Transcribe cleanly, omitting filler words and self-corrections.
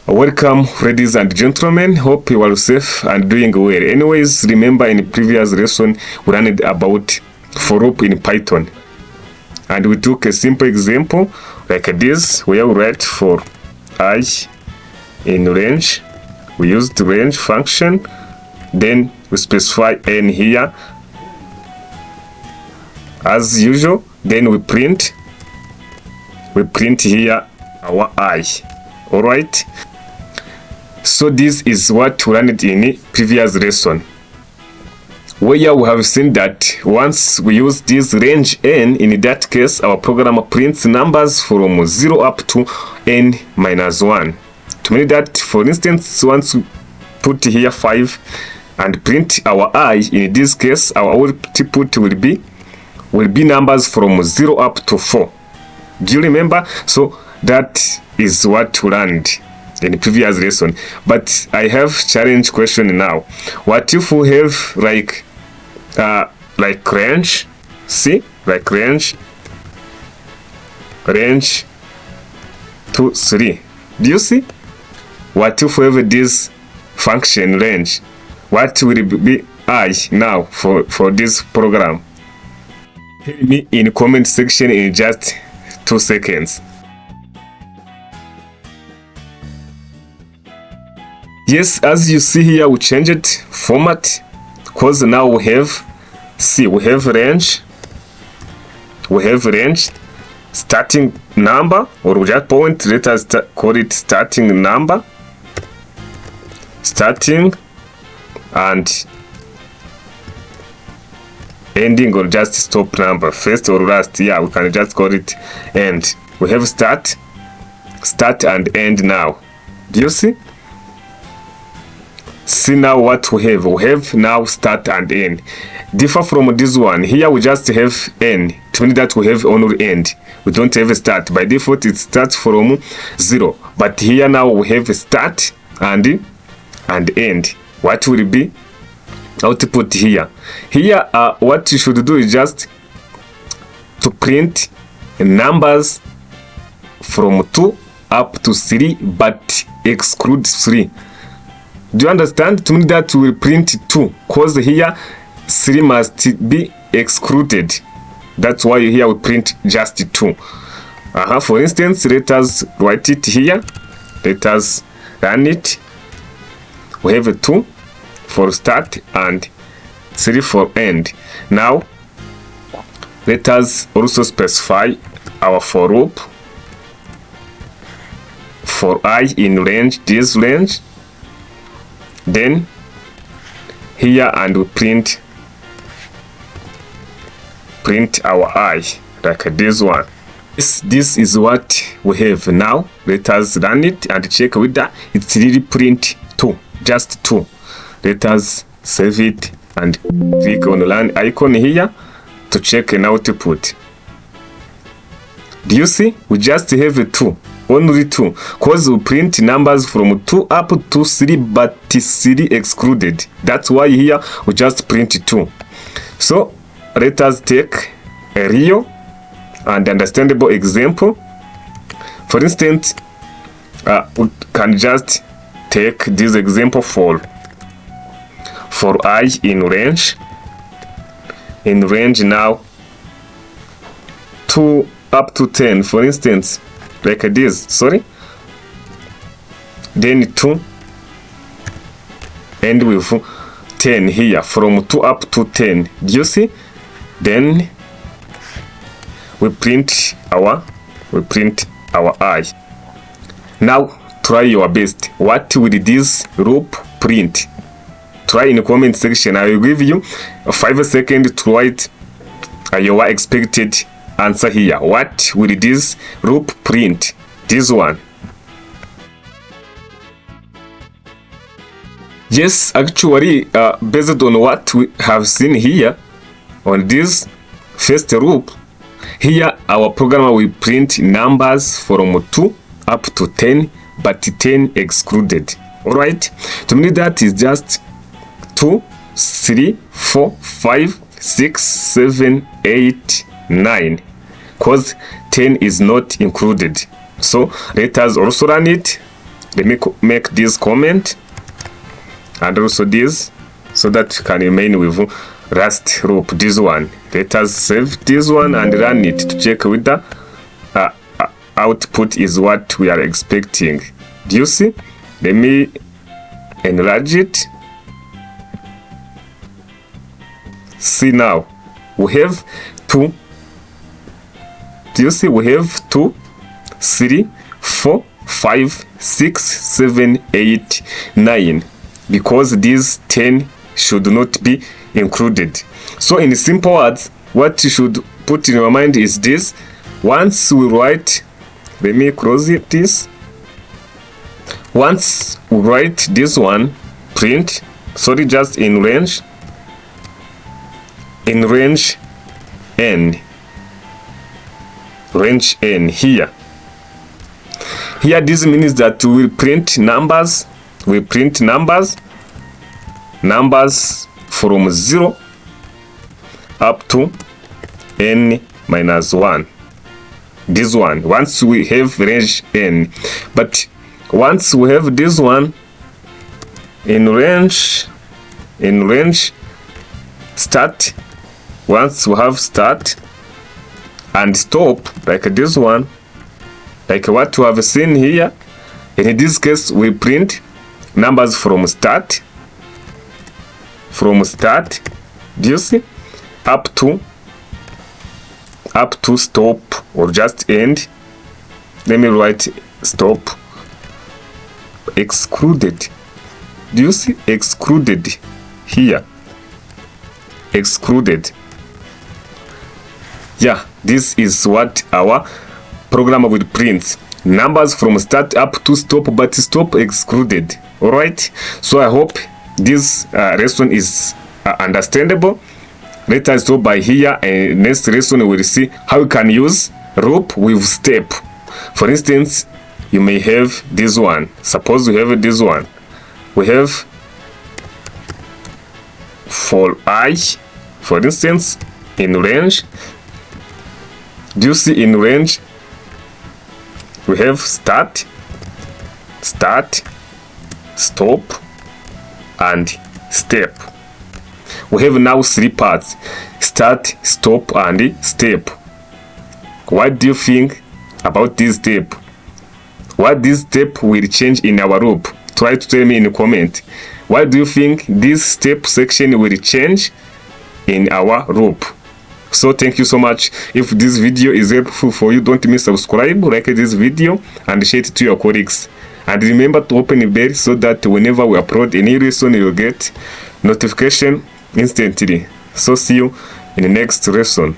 Welcome, ladies and gentlemen. Hope you are safe and doing well. Anyways, remember in previous lesson we learned about for loop in Python, and we took a simple example like this where we write for I in range. We used the range function, then we specify n here as usual, then we print here our I. All right, so this is what we learned in previous lesson, where we have seen that once we use this range n, in that case our program prints numbers from 0 up to n minus 1. To mean that, for instance, once we put here 5 and print our I, in this case our output will be numbers from 0 up to 4. Do you remember? So that is what we learned in the previous lesson. But I have challenge question now. What if we have like range? See, like range 2, 3. Do you see? What if we have this function range? What will be I now for this program? Tell me in the comment section in just 2 seconds. Yes, as you see here, we changed format because now we have range. We have range starting number, or we just point. Let us call it starting number. Starting and ending, or just stop number, first or last. Yeah, we can just call it end. We have start and end now. Do you see? See now what we have. We have now start and end. Differ from this one. Here we just have n. To mean that we have only end. We don't have a start. By default it starts from 0. But here now we have start and end. What will be output here? Here what you should do is just to print numbers from 2 up to 3, but exclude 3. Do you understand? To me that we will print 2, because here 3 must be excluded. That's why here we print just 2. For instance, let us write it here. Let us run it. We have a 2 for start and 3 for end. Now let us also specify our for loop for I in range, this range. Then here, and we print our I like this one. This is what we have now. Let us run it and check whether it's really print 2, just 2. Let us save it and click on the run icon here to check an output. Do you see? We just have a 2, only 2, because we print numbers from 2 up to 3, but 3 excluded. That's why here we just print 2. So let us take a real and understandable example. For instance, we can just take this example for I in range. In range now 2 up to 10, for instance, like this. Sorry. Then 2 and with 10 here, from 2 up to 10. Do you see? Then we print our I. Now try your best. What will this loop print? Try in the comment section. I will give you 5 seconds to write your expected answer here. What will this loop print? This one. Yes, actually, based on what we have seen here on this first loop, here our program will print numbers from 2 up to 10, but 10 excluded. Alright, to me that is just 2, 3, 4, 5, 6, 7, 8, 9, because 10 is not included. So let us also run it Let me make this comment and also this, so that we can remain with last loop, this one. Let us save this one and run it to check with the output is what we are expecting. Do you see? Let me enlarge it. See now, we have 2. Do you see? We have 2, 3, 4, 5, 6, 7, 8, 9. Because these 10 should not be included. So in simple words, what you should put in your mind is this. Once we write, let me close it, this. Once we write this one, print, sorry, just in range n, range n here. Here this means that we will print numbers. We print numbers from 0 up to n minus 1. This one, once we have range n. But once we have this one in range start, once we have start and stop, like this one, like what we have seen here, in this case we print numbers from start, do you see, up to stop or just end. Let me write stop, excluded. Do you see excluded here? Excluded. Yeah, this is what our program will print. Numbers from start up to stop, but stop excluded. Alright, so I hope this lesson is understandable. Let us stop by here, and next lesson we will see how you can use loop with step. For instance, you may have this one. Suppose we have this one. We have for I, for instance, in range. Do you see in range? We have start, stop, and step. We have now 3 parts: start, stop, and step. What do you think about this step? What this step will change in our loop? Try to tell me in the comment. What do you think this step section will change in our loop? So thank you so much. If this video is helpful for you, don't miss subscribe, like this video, and share it to your colleagues. And remember to open the bell so that whenever we upload a new lesson, you'll get notification instantly. So see you in the next lesson.